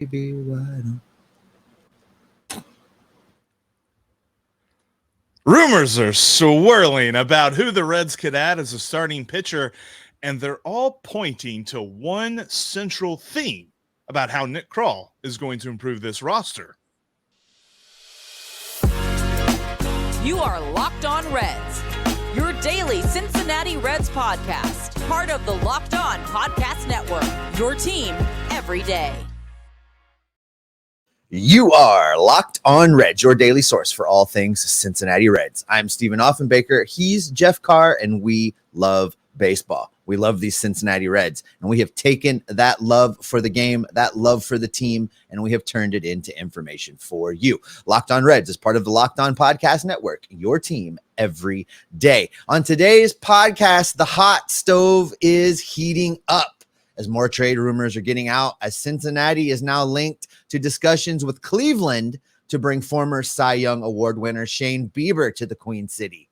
Baby, why don't... Rumors are swirling about who the Reds could add as a starting pitcher, and they're all pointing to one central theme about how Nick Krall is going to improve this roster. You are Locked On Reds, your daily Cincinnati Reds podcast, part of the Locked On Podcast Network, your team every day. You are Locked On Reds, your daily source for all things Cincinnati Reds. I'm Stephen Offenbaker. He's Jeff Carr, and we love baseball. We love these Cincinnati Reds, and we have taken that love for the game, that love for the team, and we have turned it into information for you. Locked On Reds is part of the Locked On Podcast Network, your team every day. On today's podcast, the hot stove is heating up as more trade rumors are getting out, as Cincinnati is now linked to discussions with Cleveland to bring former Cy Young Award winner Shane Bieber to the Queen City.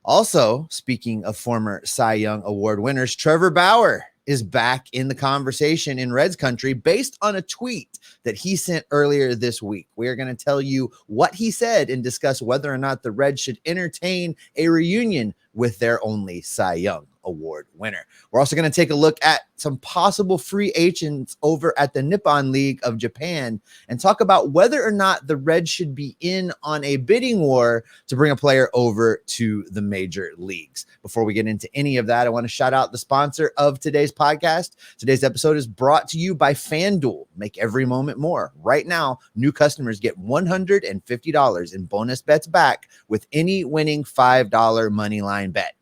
Also, speaking of former Cy Young Award winners, Trevor Bauer is back in the conversation in Reds country based on a tweet that he sent earlier this week. We are going to tell you what he said and discuss whether or not the Reds should entertain a reunion with their only Cy Young Award winner. We're also going to take a look at some possible free agents over at the Nippon League of Japan and talk about whether or not the Reds should be in on a bidding war to bring a player over to the major leagues. Before we get into any of that, I want to shout out the sponsor of today's podcast. Today's episode is brought to you by FanDuel. Make every moment more. Right now, new customers get $150 in bonus bets back with any winning $5 moneyline bet.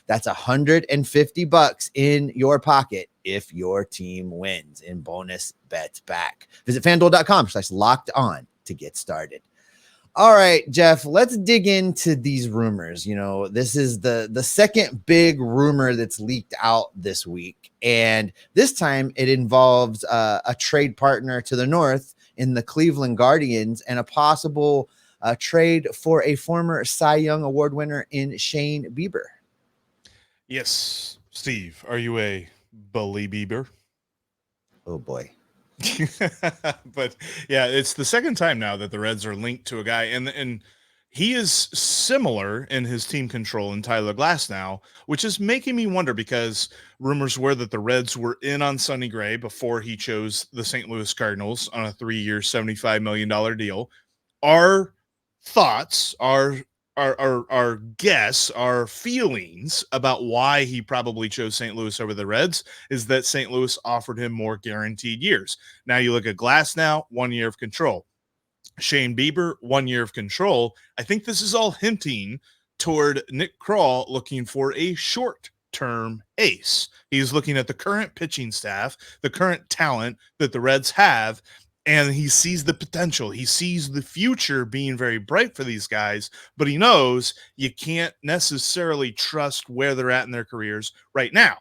That's $150 in your pocket if your team wins in bonus bets back. Visit FanDuel.com/locked-on to get started. All right, Jeff, let's dig into these rumors. You know, this is the second big rumor that's leaked out this week. And this time it involves a trade partner to the north in the Cleveland Guardians and a possible trade for a former Cy Young Award winner in Shane Bieber. Yes, Steve, are you a Bully Bieber? Oh, boy. But yeah, it's the second time now that the Reds are linked to a guy, and he is similar in his team control in Tyler Glasnow, which is making me wonder because rumors were that the Reds were in on Sonny Gray before he chose the St. Louis Cardinals on a 3-year, $75 million deal. Our thoughts, our guess, our feelings about why he probably chose St. Louis over the Reds is that St. Louis offered him more guaranteed years. Now you look at Glasnow, 1 year of control. Shane Bieber, 1 year of control. I think this is all hinting toward Nick Krall looking for a short-term ace. He's looking at the current pitching staff, the current talent that the Reds have, and he sees the potential. He sees the future being very bright for these guys, but he knows you can't necessarily trust where they're at in their careers right now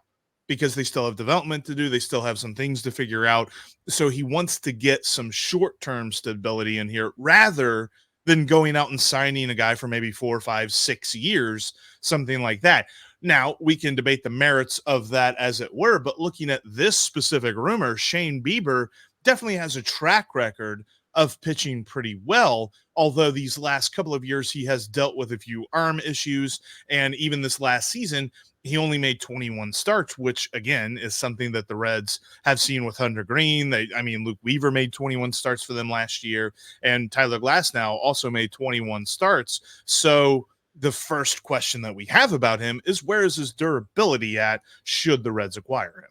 because they still have development to do. They still have some things to figure out. So he wants to get some short-term stability in here rather than going out and signing a guy for maybe 4, 5, 6 years, something like that. Now, we can debate the merits of that as it were, but looking at this specific rumor, Shane Bieber definitely has a track record of pitching pretty well, although these last couple of years he has dealt with a few arm issues, and even this last season he only made 21 starts, which again is something that the Reds have seen with Hunter Green. Luke Weaver made 21 starts for them last year, and Tyler Glasnow also made 21 starts. So the first question that we have about him is, where is his durability at should the Reds acquire him?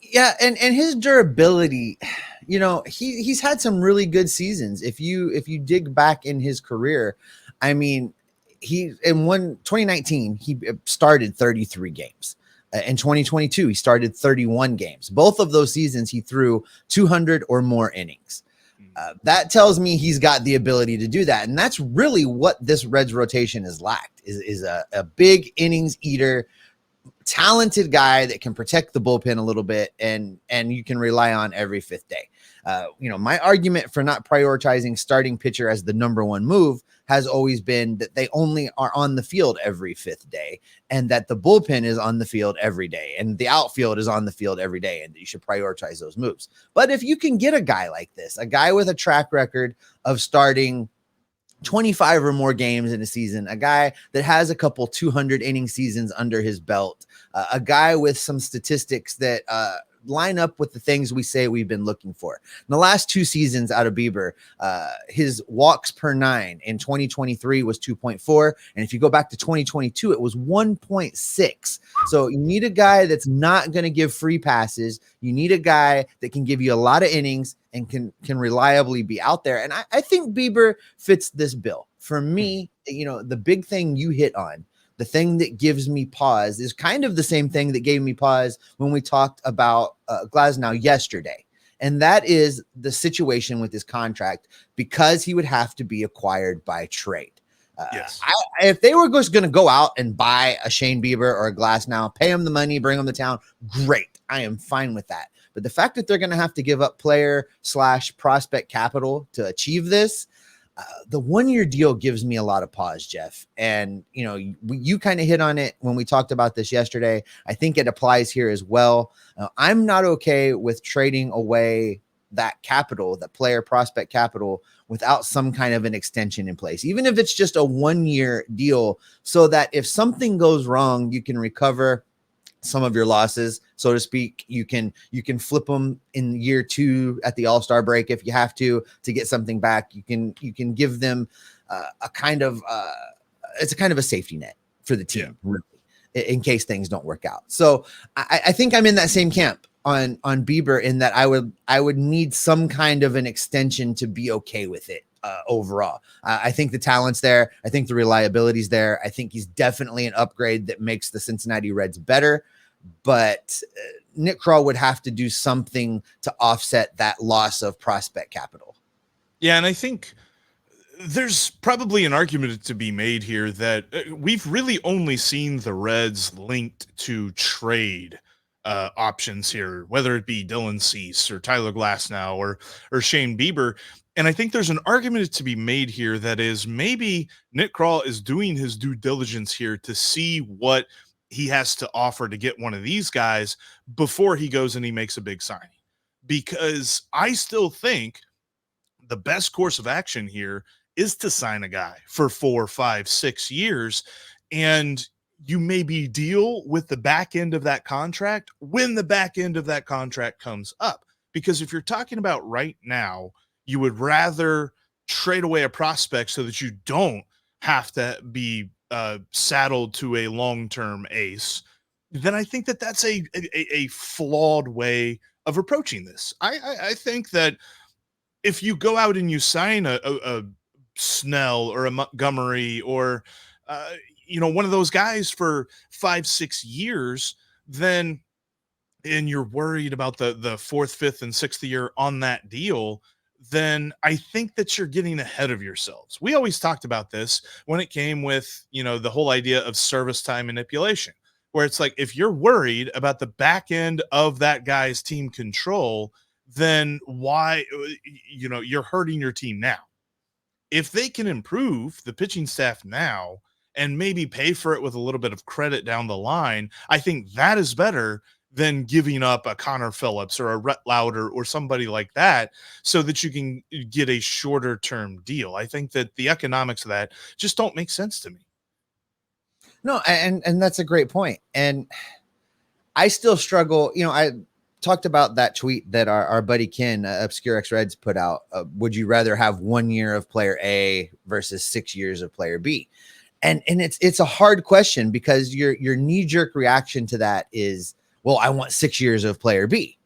Yeah, and his durability, you know, he's had some really good seasons. If you dig back in his career, I mean, he in 2019 he started 33 games. In 2022 he started 31 games. Both of those seasons he threw 200 or more innings. That tells me he's got the ability to do that, and that's really what this Reds rotation is lacked is a big innings eater talented guy that can protect the bullpen a little bit, and you can rely on every fifth day. My argument for not prioritizing starting pitcher as the number one move has always been that they only are on the field every fifth day, and that the bullpen is on the field every day, and the outfield is on the field every day, and you should prioritize those moves. But if you can get a guy like this, a guy with a track record of starting 25 or more games in a season, a guy that has a couple 200 inning seasons under his belt, a guy with some statistics that line up with the things we say we've been looking for. In the last 2 seasons out of Bieber, his walks per 9 in 2023 was 2.4. And if you go back to 2022, it was 1.6. So you need a guy that's not going to give free passes. You need a guy that can give you a lot of innings and can reliably be out there. And I think Bieber fits this bill. For me, the big thing you hit on, the thing that gives me pause, is kind of the same thing that gave me pause when we talked about Glasnow yesterday. And that is the situation with his contract, because he would have to be acquired by trade. Yes. If they were just going to go out and buy a Shane Bieber or a Glasnow, pay him the money, bring him to town, great. I am fine with that. But the fact that they're going to have to give up player/prospect capital to achieve this, the 1-year deal gives me a lot of pause, Jeff. And, you kind of hit on it when we talked about this yesterday. I think it applies here as well. I'm not okay with trading away that capital, that player prospect capital, without some kind of an extension in place, even if it's just a 1-year deal, so that if something goes wrong, you can recover some of your losses, so to speak. You can flip them in year 2 at the All-Star break if you have to get something back. You can give them it's a kind of a safety net for the team, really, in case things don't work out. So I think I'm in that same camp on Bieber, in that I would need some kind of an extension to be okay with it. Overall, I think the talent's there. I think the reliability's there. I think he's definitely an upgrade that makes the Cincinnati Reds better. But Nick Krall would have to do something to offset that loss of prospect capital. Yeah, and I think there's probably an argument to be made here that we've really only seen the Reds linked to trade options here, whether it be Dylan Cease or Tyler Glasnow or Shane Bieber. And I think there's an argument to be made here that is, maybe Nick Krall is doing his due diligence here to see what he has to offer to get one of these guys before he goes and he makes a big signing. Because I still think the best course of action here is to sign a guy for 4, 5, 6 years, and you maybe deal with the back end of that contract when the back end of that contract comes up. Because if you're talking about right now, you would rather trade away a prospect so that you don't have to be saddled to a long-term ace, then I think that that's a flawed way of approaching this. I think that if you go out and you sign a Snell or a Montgomery or one of those guys for 5, 6 years, then, and you're worried about the 4th, 5th, and 6th year on that deal, then I think that you're getting ahead of yourselves. We always talked about this when it came with, the whole idea of service time manipulation, where it's like, if you're worried about the back end of that guy's team control, then why, you're hurting your team now. If they can improve the pitching staff now and maybe pay for it with a little bit of credit down the line, I think that is better than giving up a Connor Phillips or a Rhett Lauder or somebody like that so that you can get a shorter term deal. I think that the economics of that just don't make sense to me. No, and that's a great point. And I still struggle. I talked about that tweet that our buddy Ken, Obscure X Reds, put out. Would you rather have 1 year of player A versus 6 years of player B? And it's a hard question, because your knee-jerk reaction to that is, well, I want 6 years of player B.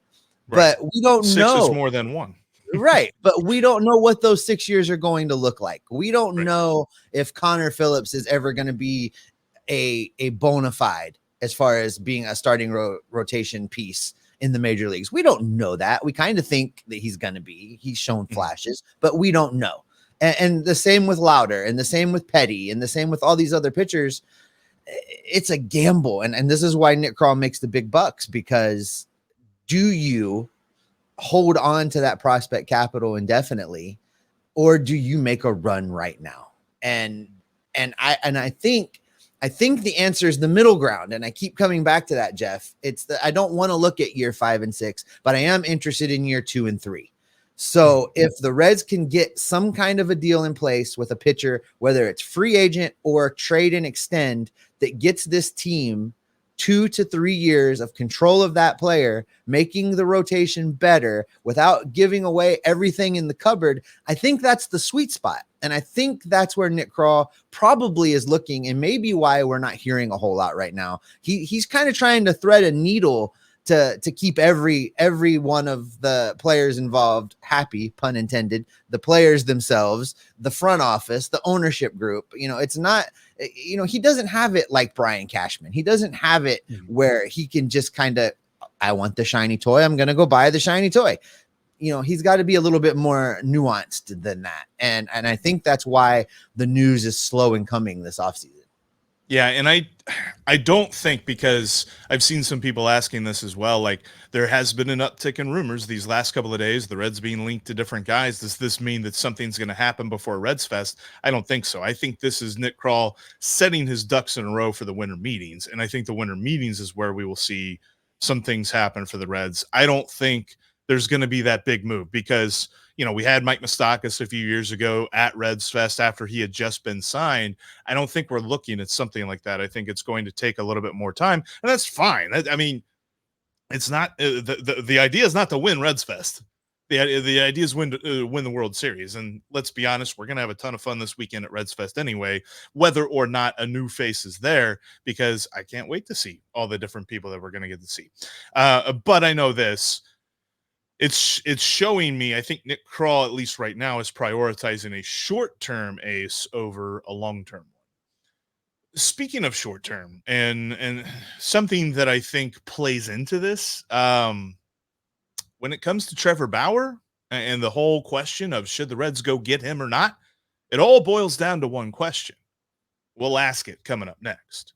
Right. But we don't know. 6 is more than 1. Right. But we don't know what those 6 years are going to look like. We don't know if Connor Phillips is ever going to be a bona fide as far as being a starting rotation piece in the major leagues. We don't know that. We kind of think that he's going to be. He's shown flashes, but we don't know. And the same with Lauder, and the same with Petty, and the same with all these other pitchers. it's a gamble. And this is why Nick Krall makes the big bucks, because do you hold on to that prospect capital indefinitely, or do you make a run right now? And I think the answer is the middle ground. And I keep coming back to that, Jeff. I don't want to look at year 5 and 6, but I am interested in year 2 and 3. So if the Reds can get some kind of a deal in place with a pitcher, whether it's free agent or trade and extend, that gets this team 2 to 3 years of control of that player, making the rotation better without giving away everything in the cupboard, I think that's the sweet spot. And I think that's where Nick Krall probably is looking, and maybe why we're not hearing a whole lot right now. He's kind of trying to thread a needle to keep every one of the players involved happy, pun intended, the players themselves, the front office, the ownership group. It's not, he doesn't have it like Brian Cashman. He doesn't have it where he can just kind of, I want the shiny toy, I'm going to go buy the shiny toy. He's got to be a little bit more nuanced than that. And I think that's why the news is slow in coming this offseason. Yeah, and I don't think, because I've seen some people asking this as well, like there has been an uptick in rumors these last couple of days, the Reds being linked to different guys. Does this mean that something's going to happen before Reds Fest? I don't think so. I think this is Nick Krall setting his ducks in a row for the winter meetings, and I think the winter meetings is where we will see some things happen for the Reds. I don't think there's going to be that big move, because we had Mike Moustakas a few years ago at Reds Fest after he had just been signed. I don't think we're looking at something like that. I think it's going to take a little bit more time, and that's fine. I mean, it's not the idea is not to win Reds Fest. The idea is win the World Series. And let's be honest, we're going to have a ton of fun this weekend at Reds Fest anyway, whether or not a new face is there, because I can't wait to see all the different people that we're going to get to see. But I know this. It's showing me, I think Nick Krall, at least right now, is prioritizing a short-term ace over a long-term one. Speaking of short-term, and something that I think plays into this, when it comes to Trevor Bauer and the whole question of should the Reds go get him or not, it all boils down to one question. We'll ask it coming up next.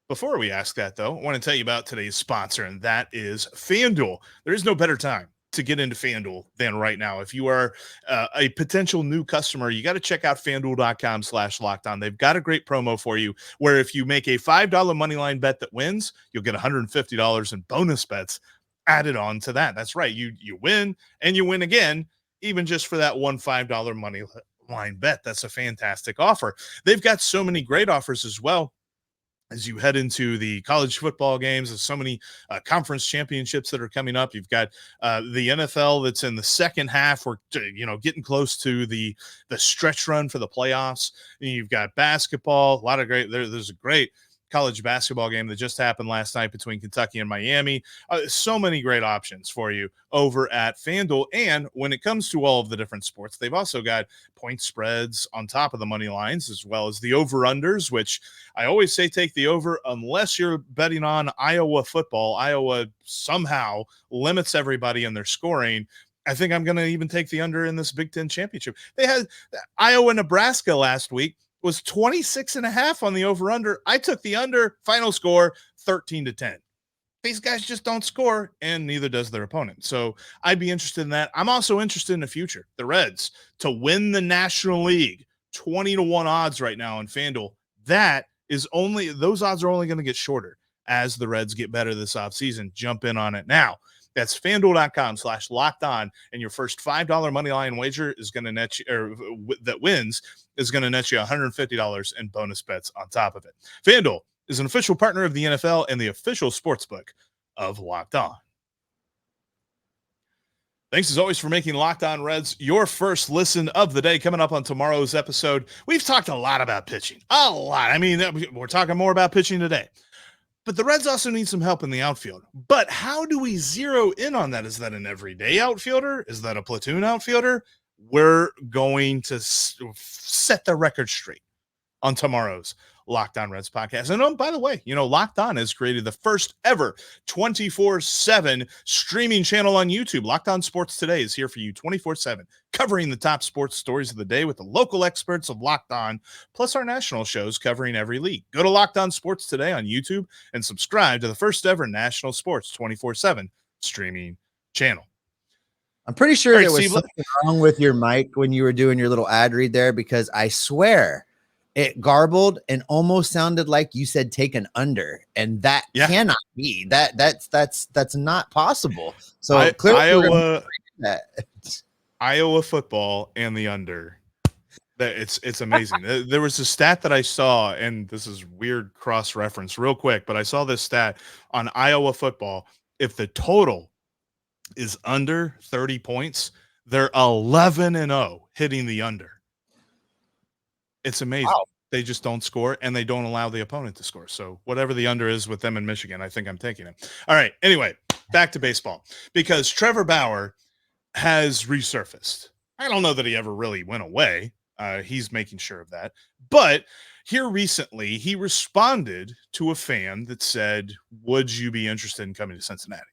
Before we ask that, though, I want to tell you about today's sponsor, and that is FanDuel. There is no better time to get into FanDuel than right now. If you are a potential new customer, you got to check out FanDuel.com/lockedon. They've got a great promo for you where if you make a $5 moneyline bet that wins, you'll get $150 in bonus bets added on to that. That's right. You win and you win again, even just for that one $5 moneyline bet. That's a fantastic offer. They've got so many great offers as well. As you head into the college football games, there's so many conference championships that are coming up. You've got the NFL that's in the second half. We're getting close to the stretch run for the playoffs. And you've got basketball. A lot of great. There's a great college basketball game that just happened last night between Kentucky and Miami. So many great options for you over at FanDuel. And when it comes to all of the different sports, they've also got point spreads on top of the money lines, as well as the over-unders, which I always say take the over unless you're betting on Iowa football. Iowa somehow limits everybody in their scoring. I think I'm going to even take the under in this Big Ten championship. They had Iowa-Nebraska last week. Was 26.5 on the over-under. I took the under, final score 13-10. These guys just don't score, and neither does their opponent. So I'd be interested in that. I'm also interested in the future. The Reds to win the National League, 20-1 odds right now on FanDuel. Those odds are only going to get shorter as the Reds get better this offseason. Jump in on it now. That's FanDuel.com/lockedon, and your first $5 moneyline wager is going to net you, or that wins is going to net you $150 in bonus bets on top of it. FanDuel is an official partner of the NFL and the official sportsbook of Locked On. Thanks as always for making Locked On Reds your first listen of the day. Coming up on tomorrow's episode, we've talked a lot about pitching. A lot. I mean, we're talking more about pitching today. But the Reds also need some help in the outfield. But how do we zero in on that? Is that an everyday outfielder? Is that a platoon outfielder? We're going to set the record straight on tomorrow's Locked On Reds podcast. And by the way, Locked On has created the first ever 24/7 streaming channel on YouTube. Locked On Sports Today is here for you 24/7, covering the top sports stories of the day with the local experts of Locked On, plus our national shows covering every league. Go to Locked On Sports Today on YouTube and subscribe to the first ever national sports 24/7 streaming channel. I'm pretty sure All right, there was Steve, something wrong with your mic when you were doing your little ad read there, because I swear it garbled and almost sounded like you said take an under, and that cannot be. That's not possible. So clearly Iowa football and the under. It's amazing. There was a stat that I saw, and this is weird cross-reference real quick, but I saw this stat on Iowa football. If the total is under 30 points, they're 11-0 hitting the under. It's amazing. Wow. They just don't score, and they don't allow the opponent to score. So whatever the under is with them in Michigan, I think I'm taking it. All right. Anyway, back to baseball, because Trevor Bauer has resurfaced. I don't know that he ever really went away. He's making sure of that. But here recently, he responded to a fan that said, would you be interested in coming to Cincinnati?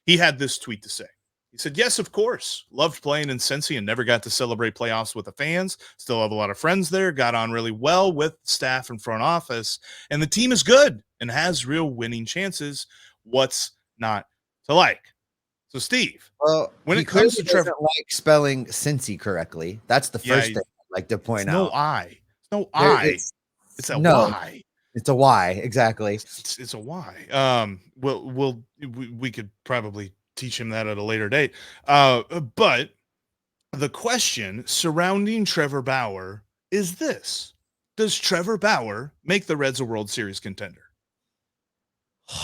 He had this tweet to say. He said, yes, of course. Loved playing in Cincy and never got to celebrate playoffs with the fans. Still have a lot of friends there. Got on really well with staff and front office. And the team is good and has real winning chances. What's not to like? So, Steve, when it comes to Trevor, like spelling Cincy correctly. That's the first thing I'd like to point out. No I. No I. It's a Y. It's a Y. Exactly. It's a Y. We could probably teach him that at a later date. But the question surrounding Trevor Bauer is this: does Trevor Bauer make the Reds a World Series contender?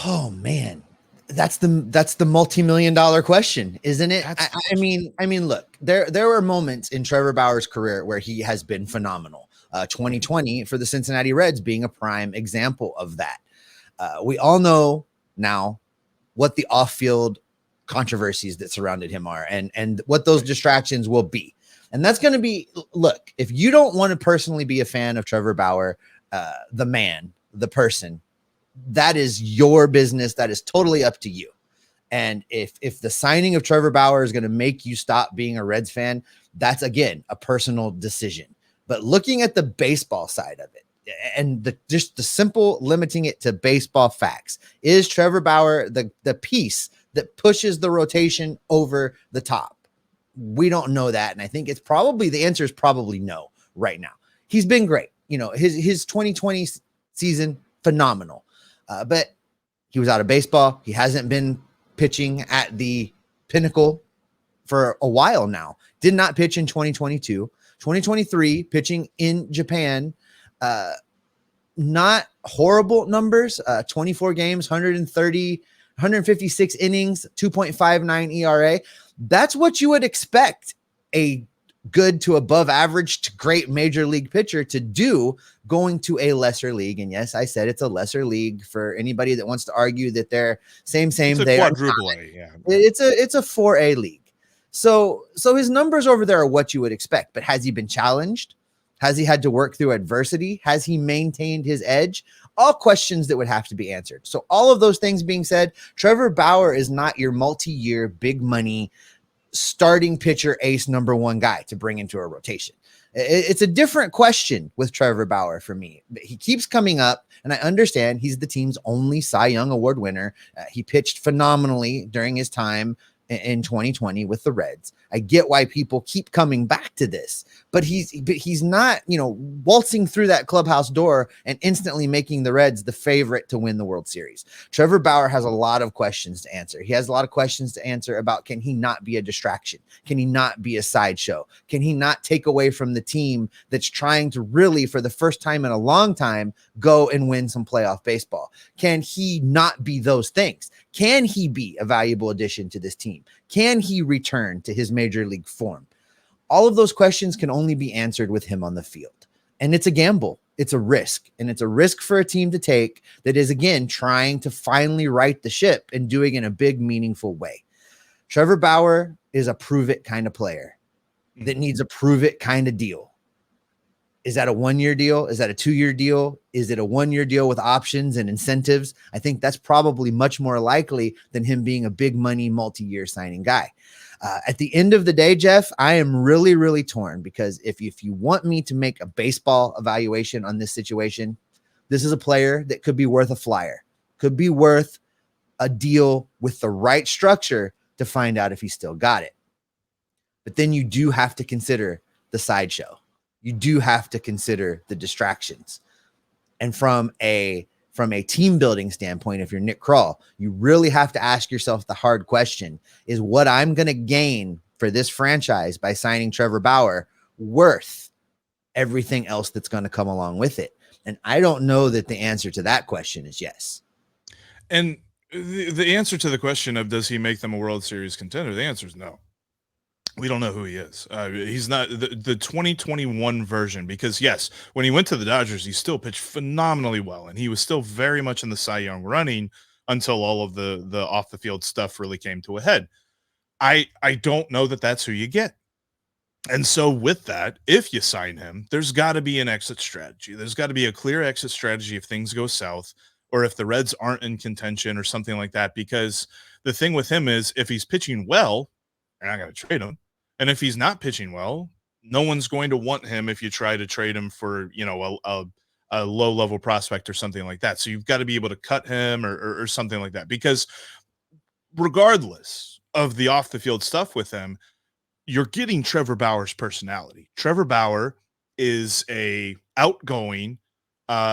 Oh man, that's the multi-million-dollar question, isn't it? I mean, look, there were moments in Trevor Bauer's career where he has been phenomenal. 2020 for the Cincinnati Reds being a prime example of that. We all know now what the off-field controversies that surrounded him are, and what those distractions will be. And that's going to be, look, if you don't want to personally be a fan of Trevor Bauer, the person, that is your business. That is totally up to you. And if the signing of Trevor Bauer is going to make you stop being a Reds fan, that's, again, a personal decision. But looking at the baseball side of it, and just the simple limiting it to baseball facts, is Trevor Bauer the piece that pushes the rotation over the top? We don't know that. And I think the answer is probably no right now. He's been great. His 2020 season, phenomenal. But he was out of baseball. He hasn't been pitching at the pinnacle for a while now. Did not pitch in 2022. 2023, pitching in Japan. Not horrible numbers. 24 games, 156 innings, 2.59 ERA. That's what you would expect a good to above average to great major league pitcher to do going to a lesser league. And yes, I said it's a lesser league for anybody that wants to argue that they're same. It's a quadruple A. Yeah. It's a 4A league. So his numbers over there are what you would expect. But has he been challenged? Has he had to work through adversity? Has he maintained his edge? All questions that would have to be answered. So all of those things being said, Trevor Bauer is not your multi-year, big money, starting pitcher, ace, number one guy to bring into a rotation. It's a different question with Trevor Bauer for me. He keeps coming up, and I understand he's the team's only Cy Young Award winner. He pitched phenomenally during his time in 2020 with the Reds. I get why people keep coming back to this, but he's not, waltzing through that clubhouse door and instantly making the Reds the favorite to win the World Series. Trevor Bauer has a lot of questions to answer. He has a lot of questions to answer about, can he not be a distraction? Can he not be a sideshow? Can he not take away from the team that's trying to really, for the first time in a long time, go and win some playoff baseball? Can he not be those things? Can he be a valuable addition to this team? Can he return to his major league form? All of those questions can only be answered with him on the field. And it's a gamble. It's a risk. And it's a risk for a team to take that is, again, trying to finally right the ship and doing it in a big, meaningful way. Trevor Bauer is a prove-it kind of player that needs a prove-it kind of deal. Is that a 1-year deal? Is that a 2-year deal? Is it a 1-year deal with options and incentives? I think that's probably much more likely than him being a big money multi-year signing guy. At the end of the day, Jeff, I am really, really torn because if you want me to make a baseball evaluation on this situation, this is a player that could be worth a flyer, could be worth a deal with the right structure to find out if he still got it. But then you do have to consider the sideshow. You do have to consider the distractions. And from a team building standpoint, if you're Nick Krall, you really have to ask yourself the hard question: is what I'm going to gain for this franchise by signing Trevor Bauer worth everything else that's going to come along with it? And I don't know that the answer to that question is yes. And the answer to the question of does he make them a World Series contender, the answer is no. We don't know who he is. He's not the 2021 version, because yes, when he went to the Dodgers, he still pitched phenomenally well, and he was still very much in the Cy Young running until all of the off the field stuff really came to a head. I don't know that that's who you get. And so with that, if you sign him, there's got to be an exit strategy. There's got to be a clear exit strategy if things go south, or if the Reds aren't in contention or something like that. Because the thing with him is, if he's pitching well, you're not going to trade him. And if he's not pitching well, no one's going to want him if you try to trade him for, a low-level prospect or something like that. So you've got to be able to cut him or something like that. Because regardless of the off-the-field stuff with him, you're getting Trevor Bauer's personality. Trevor Bauer is a outgoing.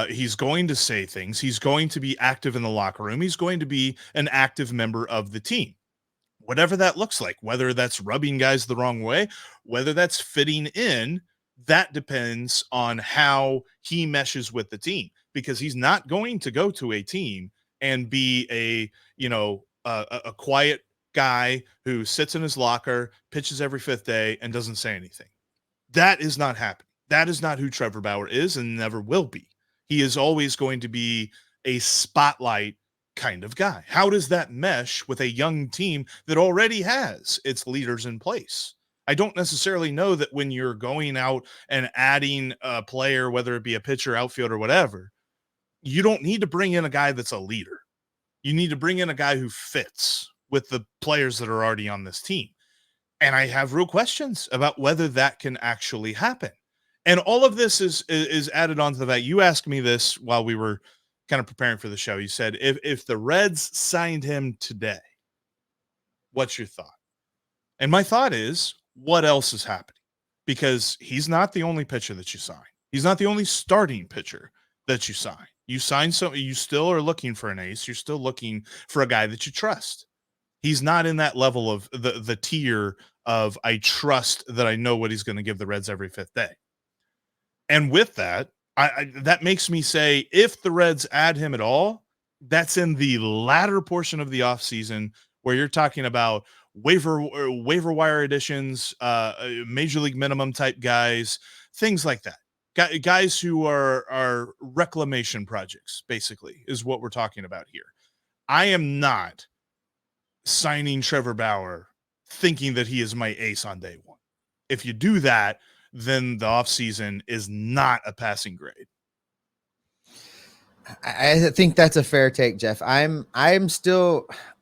He's going to say things. He's going to be active in the locker room. He's going to be an active member of the team. Whatever that looks like, whether that's rubbing guys the wrong way, whether that's fitting in, that depends on how he meshes with the team, because he's not going to go to a team and be a quiet guy who sits in his locker, pitches every fifth day, and doesn't say anything. That is not happening. That is not who Trevor Bauer is and never will be. He is always going to be a spotlight kind of guy. How does that mesh with a young team that already has its leaders in place? I don't necessarily know that when you're going out and adding a player, whether it be a pitcher, outfielder, whatever, you don't need to bring in a guy that's a leader. You need to bring in a guy who fits with the players that are already on this team. And I have real questions about whether that can actually happen. And all of this is added on to that. You asked me this while we were kind of preparing for the show. You said, if the Reds signed him today, what's your thought? And my thought is, what else is happening? Because he's not the only pitcher that you sign. He's not the only starting pitcher that you sign. You still are looking for an ace. You're still looking for a guy that you trust. He's not in that level of the tier of I trust that I know what he's going to give the Reds every fifth day. And with that, that makes me say, if the Reds add him at all, that's in the latter portion of the offseason, where you're talking about waiver wire additions, major league minimum type guys, things like that. Guys who are reclamation projects, basically, is what we're talking about here. I am not signing Trevor Bauer thinking that he is my ace on day one. If you do that, then the offseason is not a passing grade. I think that's a fair take, Jeff. I'm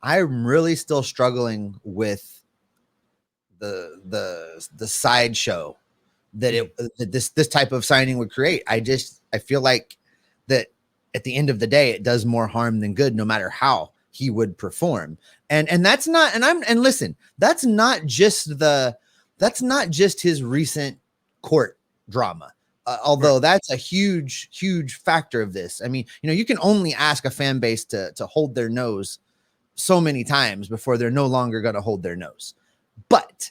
really still struggling with the sideshow that this type of signing would create. I feel like that at the end of the day, it does more harm than good, no matter how he would perform. And that's not, and listen, that's not just his recent court drama. Although that's a huge, huge factor of this. I mean, you can only ask a fan base to hold their nose so many times before they're no longer going to hold their nose. But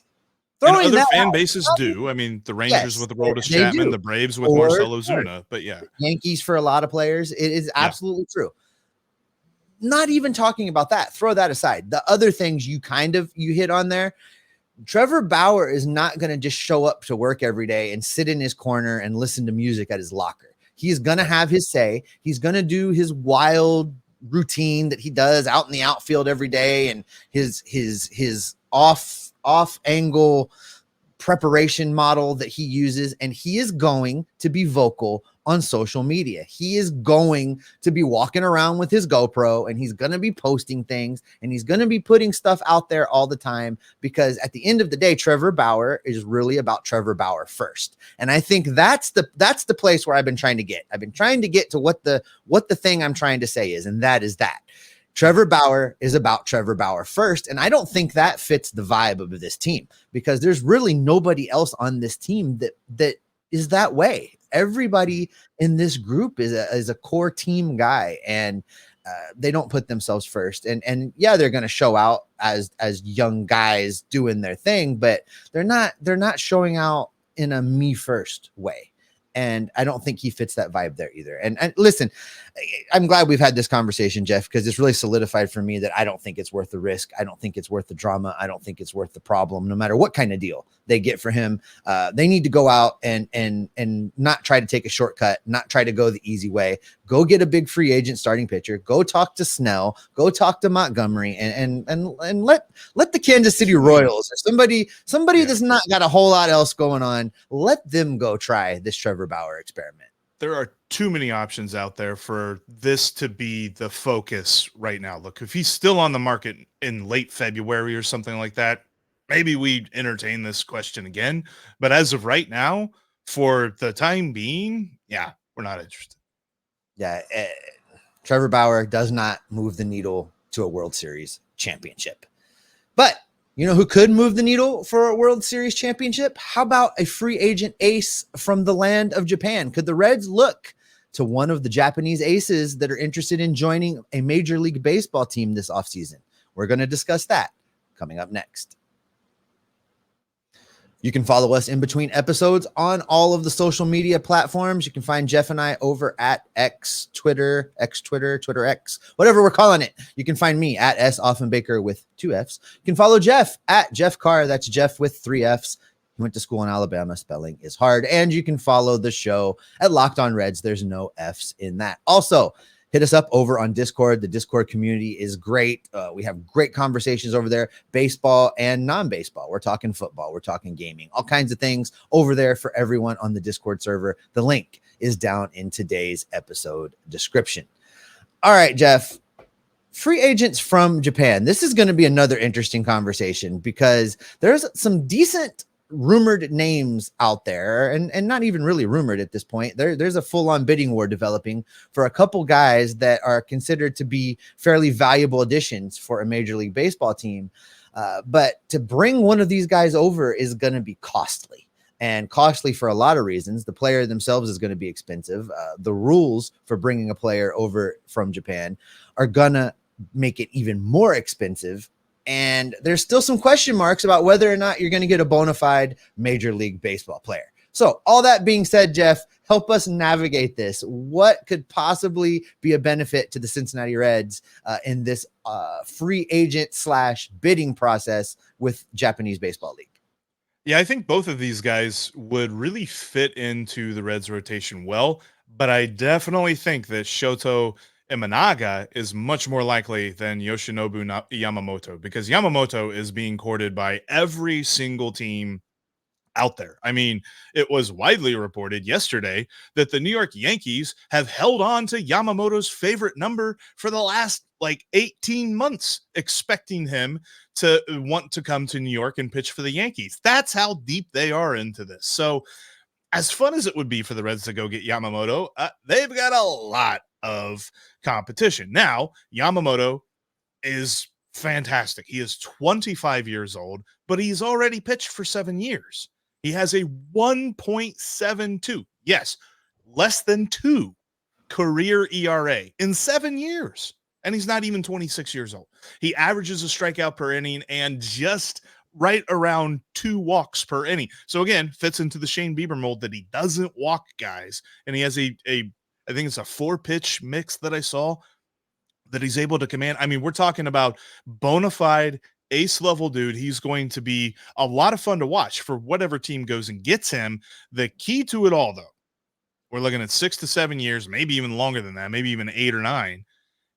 other fan bases do. I mean, the Rangers with the Aroldis Chapman, the Braves with Marcell Ozuna. But yeah, Yankees for a lot of players. It is absolutely true. Not even talking about that. Throw that aside. The other things you hit on there. Trevor Bauer is not going to just show up to work every day and sit in his corner and listen to music at his locker. He's going to have his say. He's going to do his wild routine that he does out in the outfield every day, and his off angle preparation model that he uses, and he is going to be vocal on social media. He is going to be walking around with his GoPro, and he's going to be posting things, and he's going to be putting stuff out there all the time, because at the end of the day, Trevor Bauer is really about Trevor Bauer first. And I think that's the place where I've been trying to get. I've been trying to get to what the thing I'm trying to say is, and that is that Trevor Bauer is about Trevor Bauer first. And I don't think that fits the vibe of this team, because there's really nobody else on this team that is that way. Everybody in this group is a core team guy, and they don't put themselves first. And yeah, they're going to show out as young guys doing their thing, but they're not showing out in a me first way. And I don't think he fits that vibe there either. And listen, I'm glad we've had this conversation, Jeff, because it's really solidified for me that I don't think it's worth the risk. I don't think it's worth the drama. I don't think it's worth the problem, no matter what kind of deal they get for him. They need to go out and not try to take a shortcut, not try to go the easy way. Go get a big free agent starting pitcher. Go talk to Snell. Go talk to Montgomery, and let the Kansas City Royals or somebody that's not got a whole lot else going on, let them go try this Trevor Bauer experiment. There are too many options out there for this to be the focus right now. Look, if he's still on the market in late February or something like that, maybe we entertain this question again. But as of right now, for the time being, yeah, we're not interested. Yeah, Trevor Bauer does not move the needle to a World Series championship. But you know who could move the needle for a World Series championship? How about a free agent ace from the land of Japan? Could the Reds look to one of the Japanese aces that are interested in joining a Major League Baseball team this offseason? We're going to discuss that coming up next. You can follow us in between episodes on all of the social media platforms. You can find Jeff and I over at Twitter X, whatever we're calling it. You can find me at S. Offenbaker with 2 Fs. You can follow Jeff at Jeff Carr. That's Jeff with 3 Fs. He went to school in Alabama. Spelling is hard. And you can follow the show at Locked On Reds. There's no Fs in that. Also, hit us up over on Discord. The Discord community is great. We have great conversations over there, baseball and non-baseball. We're talking football. We're talking gaming, all kinds of things over there for everyone on the Discord server. The link is down in today's episode description. All right, Jeff, free agents from Japan. This is going to be another interesting conversation, because there's some decent rumored names out there, and not even really rumored at this point. There's a full-on bidding war developing for a couple guys that are considered to be fairly valuable additions for a Major League Baseball team. But to bring one of these guys over is going to be costly, and costly for a lot of reasons. The player themselves is going to be expensive. The rules for bringing a player over from Japan are going to make it even more expensive. And there's still some question marks about whether or not you're going to get a bona fide Major League Baseball player. So all that being said, Jeff, help us navigate this. What could possibly be a benefit to the Cincinnati Reds in this free agent / bidding process with Japanese Baseball League? Yeah, I think both of these guys would really fit into the Reds rotation well, but I definitely think that Shota Imanaga is much more likely than Yoshinobu Yamamoto, because Yamamoto is being courted by every single team out there. I mean, it was widely reported yesterday that the New York Yankees have held on to Yamamoto's favorite number for the last 18 months, expecting him to want to come to New York and pitch for the Yankees. That's how deep they are into this. So as fun as it would be for the Reds to go get Yamamoto, they've got a lot of competition. Now, Yamamoto is fantastic. He is 25 years old, but he's already pitched for 7 years. He has a 1.72, yes, less than 2 career ERA in 7 years. And he's not even 26 years old. He averages a strikeout per inning and just right around 2 walks per inning. So again, fits into the Shane Bieber mold that he doesn't walk guys. And he has I think it's a 4-pitch mix that I saw that he's able to command. I mean, we're talking about bona fide ace level dude. He's going to be a lot of fun to watch for whatever team goes and gets him. The key to it all, though, we're looking at 6 to 7 years, maybe even longer than that, maybe even 8 or 9,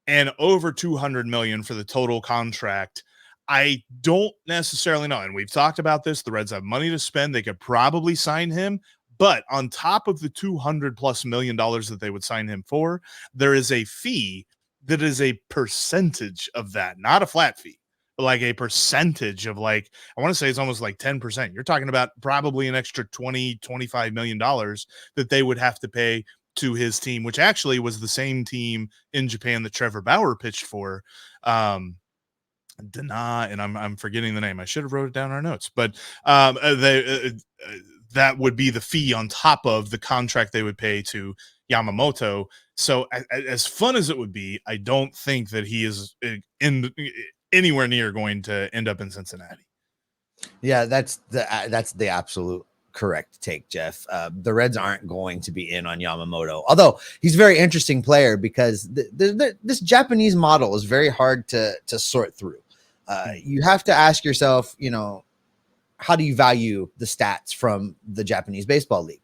and over $200 million for the total contract. I don't necessarily know. And we've talked about this. The Reds have money to spend. They could probably sign him. But on top of the $200+ million that they would sign him for, there is a fee that is a percentage of that, not a flat fee, but like a percentage of I want to say it's almost like 10%. You're talking about probably an extra $20-25 million that they would have to pay to his team, which actually was the same team in Japan that Trevor Bauer pitched for. Dana, and I'm forgetting the name. I should have wrote it down in our notes, but that would be the fee on top of the contract they would pay to Yamamoto. So as fun as it would be, I don't think that he is anywhere near going to end up in Cincinnati. Yeah, that's the absolute correct take, Jeff. The Reds aren't going to be in on Yamamoto, although he's a very interesting player because this Japanese model is very hard to sort through. You have to ask yourself, how do you value the stats from the Japanese Baseball League?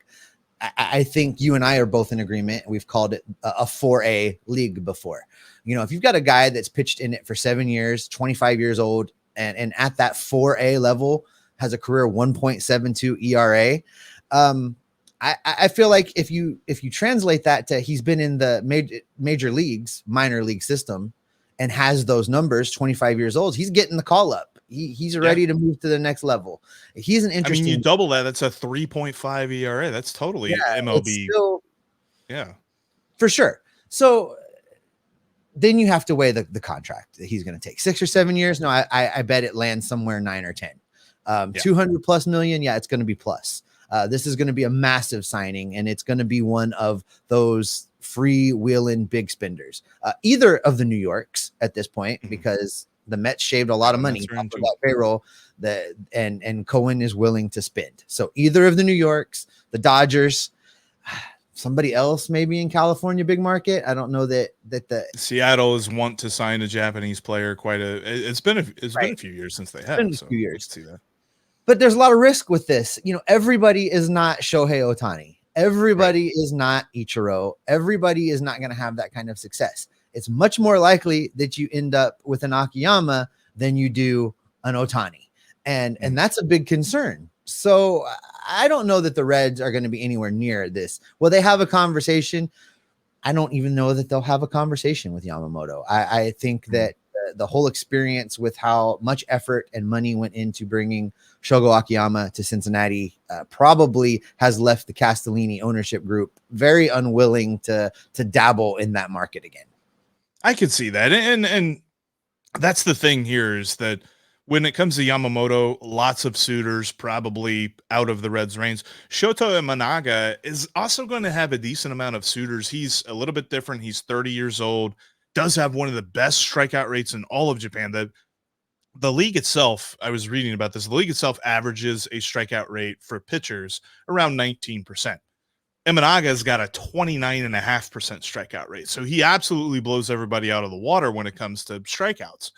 I think you and I are both in agreement. We've called it a 4A league before. If you've got a guy that's pitched in it for 7 years, 25 years old, and at that 4A level has a career 1.72 ERA. I feel like if you translate that to he's been in the major leagues, minor league system, and has those numbers, 25 years old, he's getting the call up. He's ready to move to the next level. He's an interesting. You double that. That's a 3.5 ERA. That's totally MLB. Still, for sure. So then you have to weigh the contract that he's going to take 6 or 7 years. No, I bet it lands somewhere 9 or 10. 200+ million. Yeah, it's going to be plus. This is going to be a massive signing, and it's going to be one of those freewheeling big spenders. Either of the New Yorks at this point, because the Mets shaved a lot of money off of that payroll and Cohen is willing to spend. So either of the New Yorks, the Dodgers, somebody else maybe in California, big market. I don't know that the Seattle is want to sign a Japanese player. It's been a few years since they have. Been a few years. See that. But there's a lot of risk with this. Everybody is not Shohei Ohtani. Everybody is not Ichiro. Everybody is not going to have that kind of success. It's much more likely that you end up with an Akiyama than you do an Ohtani. And that's a big concern. So I don't know that the Reds are going to be anywhere near this. Will they have a conversation? I don't even know that they'll have a conversation with Yamamoto. I think that the whole experience with how much effort and money went into bringing Shogo Akiyama to Cincinnati probably has left the Castellini ownership group very unwilling to dabble in that market again. I could see that. And that's the thing here is that when it comes to Yamamoto, lots of suitors probably out of the Reds' range. Shota Imanaga is also going to have a decent amount of suitors. He's a little bit different. He's 30 years old, does have one of the best strikeout rates in all of Japan. The league itself, I was reading about this, the league itself averages a strikeout rate for pitchers around 19%. Imanaga's got a 29.5% strikeout rate. So he absolutely blows everybody out of the water when it comes to strikeouts.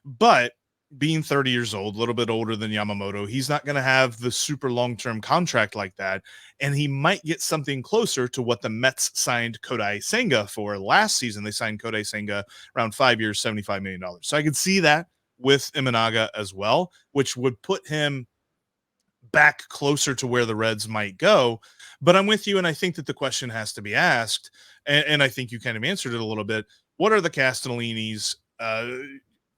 But being 30 years old, a little bit older than Yamamoto, he's not going to have the super long-term contract like that. And he might get something closer to what the Mets signed Kodai Senga for last season. They signed Kodai Senga around 5 years, $75 million. So I could see that with Imanaga as well, which would put him back closer to where the Reds might go. But I'm with you, and I think that the question has to be asked, and I think you kind of answered it a little bit. What are the Castellini's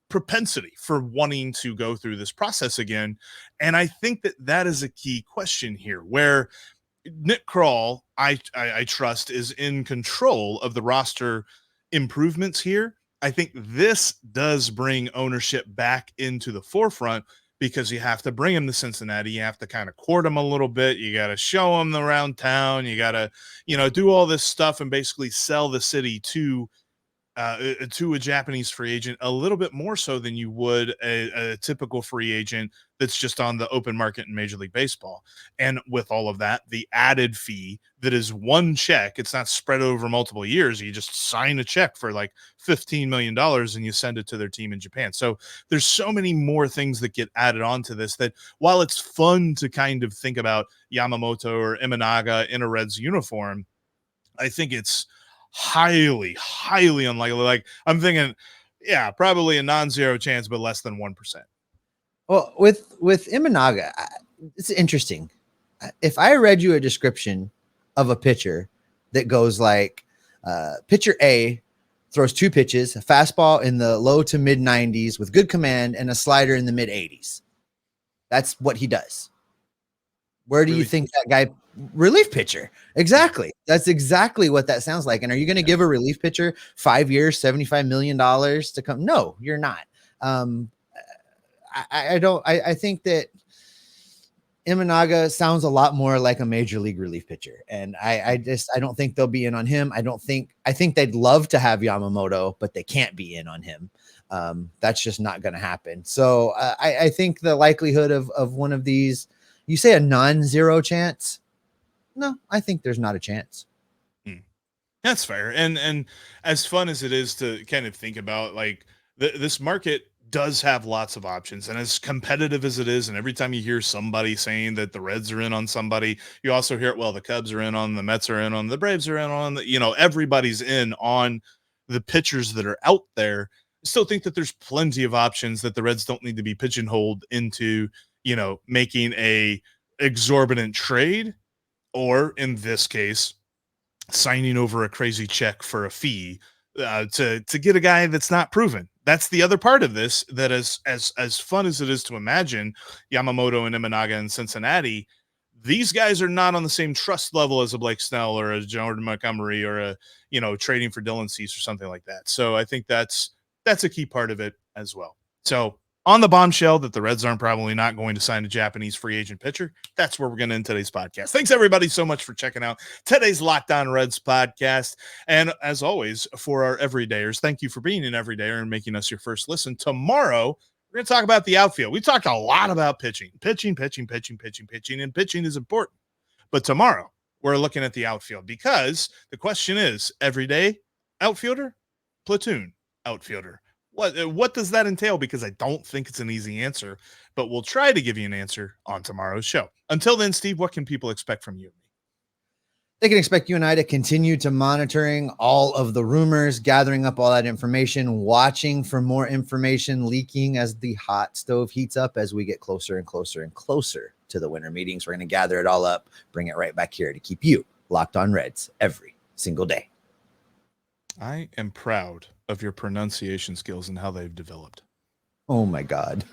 propensity for wanting to go through this process again? And I think that is a key question here, where Nick Krall, I trust, is in control of the roster improvements here. I think this does bring ownership back into the forefront, because you have to bring him to Cincinnati. You have to kind of court him a little bit. You got to show him around town. You got to, do all this stuff and basically sell the city to a Japanese free agent a little bit more so than you would a typical free agent that's just on the open market in Major League Baseball. And with all of that, the added fee that is one check, it's not spread over multiple years. You just sign a check for like $15 million and you send it to their team in Japan. So there's so many more things that get added onto this that while it's fun to kind of think about Yamamoto or Imanaga in a Reds uniform, I think it's highly unlikely. Like, I'm thinking Yeah, probably a non-zero chance, but less than 1%. Well, with Imanaga, it's interesting. If I read you a description of a pitcher that goes like pitcher A throws 2 pitches, a fastball in the low to mid 90s with good command and a slider in the mid 80s. That's what he does. Where do you think that guy relief pitcher? Exactly. That's exactly what that sounds like. And are you going to give a relief pitcher 5 years, $75 million to come? No, you're not. I think that Imanaga sounds a lot more like a major league relief pitcher. And I don't think they'll be in on him. I think they'd love to have Yamamoto, but they can't be in on him. That's just not going to happen. So I think the likelihood of one of these, you say a non-zero chance. No, I think there's not a chance. That's fair. And as fun as it is to kind of think about, like this market does have lots of options, and as competitive as it is, and every time you hear somebody saying that the Reds are in on somebody, you also hear, well, the Cubs are in on, the Mets are in on, the Braves are in on, everybody's in on the pitchers that are out there. I still think that there's plenty of options that the Reds don't need to be pigeonholed into, making a exorbitant trade, or in this case, signing over a crazy check for a fee to get a guy that's not proven. That's the other part of this, that as fun as it is to imagine Yamamoto and Imanaga in Cincinnati, these guys are not on the same trust level as a Blake Snell or a Jordan Montgomery or a, trading for Dylan Cease or something like that. So I think that's a key part of it as well. So on the bombshell that the Reds aren't probably not going to sign a Japanese free agent pitcher, that's where we're going to end today's podcast. Thanks, everybody, so much for checking out today's Locked On Reds podcast. And as always, for our everydayers, thank you for being an everydayer and making us your first listen. Tomorrow, we're going to talk about the outfield. We talked a lot about pitching, and pitching is important. But tomorrow, we're looking at the outfield, because the question is, everyday outfielder, platoon outfielder. What does that entail? Because I don't think it's an easy answer, but we'll try to give you an answer on tomorrow's show. Until then, Steve, what can people expect from you? They can expect you and I to continue to monitoring all of the rumors, gathering up all that information, watching for more information leaking as the hot stove heats up as we get closer and closer and closer to the winter meetings. We're going to gather it all up, bring it right back here to keep you locked on Reds every single day. I am proud of your pronunciation skills and how they've developed. Oh, my God.